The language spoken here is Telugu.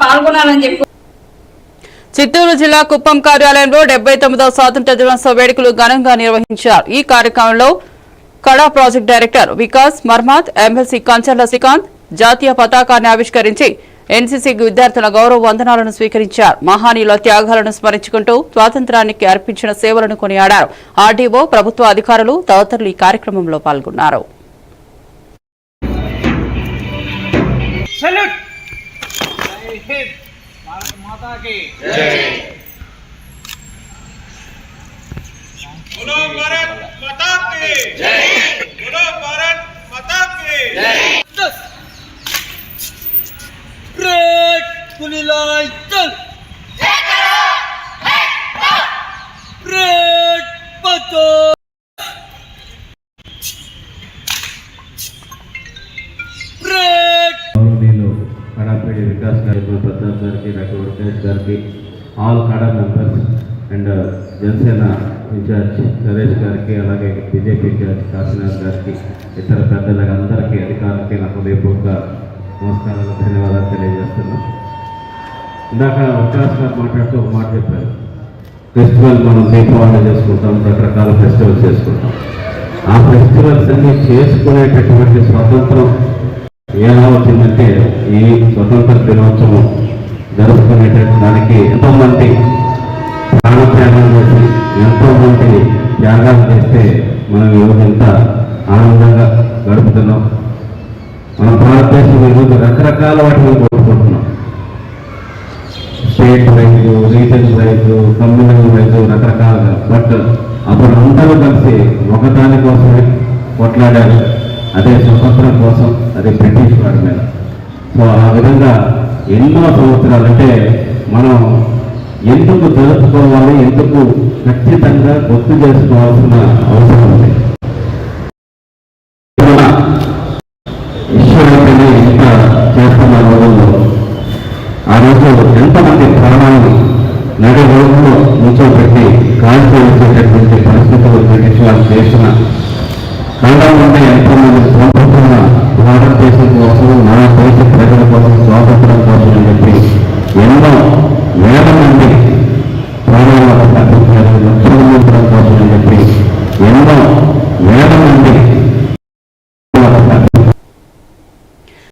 పాల్గొనాలని చెప్పి. చిత్తూరు జిల్లా కుప్పం కార్యాలయంలో 79వ స్వాతంత్ర్య దినోత్సవ వేడుకలు ఘనంగా నిర్వహించారు. ఈ కార్యక్రమంలో KADA project director Vikas Marmat, MLC Kancharla Srikanth జాతీయ పతాకాన్ని ఆవిష్కరించి ఎన్సీసీ విద్యార్థుల గౌరవ వందనాలను స్వీకరించారు. మహానీయుల త్యాగాలను స్మరించుకుంటూ స్వాతంత్ర్యానికి అర్పించిన సేవలను కొనియాడారు. ఆర్డీఓ, ప్రభుత్వ అధికారులు తదితరులు ఈ కార్యక్రమంలో పాల్గొన్నారు. వికాస్ గారికి, ప్రతాప్ గారికి, డాక్టర్ వెంకటేష్ గారికి, ఆల్ కాడా members and Janasena incharge Naresh గారికి, అలాగే బీజేపీ ఇన్ఛార్జ్ కాశీనాథ్ గారికి, ఇతర పెద్దలకు అందరికీ, అధికారులకి నా హృదయపూర్వక నమస్కారాలు, ధన్యవాదాలు తెలియజేస్తున్నాను. ఇందాక వికాస్ గారు మాట్లాడుతూ ఒక మాట చెప్పారు. ఫెస్టివల్ మనం దీపావళి చేసుకుంటాం, రకరకాల ఫెస్టివల్స్ చేసుకుంటాం. ఆ ఫెస్టివల్స్ అన్ని చేసుకునేటటువంటి స్వతంత్రం ఎలా వచ్చిందంటే ఈ స్వతంత్ర దినోత్సవం జరుపుకునేటట్టు దానికి ఎంతోమంది ప్రాణత్యాగం చేసి ఎంతోమంది త్యాగాలు చేస్తే మనం ఈరోజు ఎంత ఆనందంగా గడుపుతున్నాం. మన భారతదేశం ఈరోజు రకరకాల వాటిని కోరుకుంటున్నాం. State wise, reason wise, communal wise రకరకాలుగా. బట్ అప్పుడు అందరూ కలిసి ఒకదాని కోసమే కొట్లాడారు, అదే స్వతంత్రం కోసం, అదే బ్రిటిష్ వారి మీద. సో ఆ విధంగా ఎన్నో సంవత్సరాలు అంటే మనం ఎందుకు జరుపుకోవాలి, ఎందుకు ఖచ్చితంగా గుర్తు చేసుకోవాల్సిన అవసరం ఉంది. ఈశ్వరుడిని ఇంత చేస్తున్న రోజుల్లో ఆ రోజు ఎంతమంది ప్రాణాలను నడి రోజుల్లో నుంచోబెట్టి కాల్చేసేటటువంటి పరిస్థితులు బ్రిటిష్ వారు చేసిన కాలం ఉంటే ఎంతోమంది స్వాతంత్ర భారతదేశం కోసం, మన దేశ ప్రజల కోసం, స్వాతంత్రం కోసం అని చెప్పి ఎన్నో వేల మంది ప్రాణాలను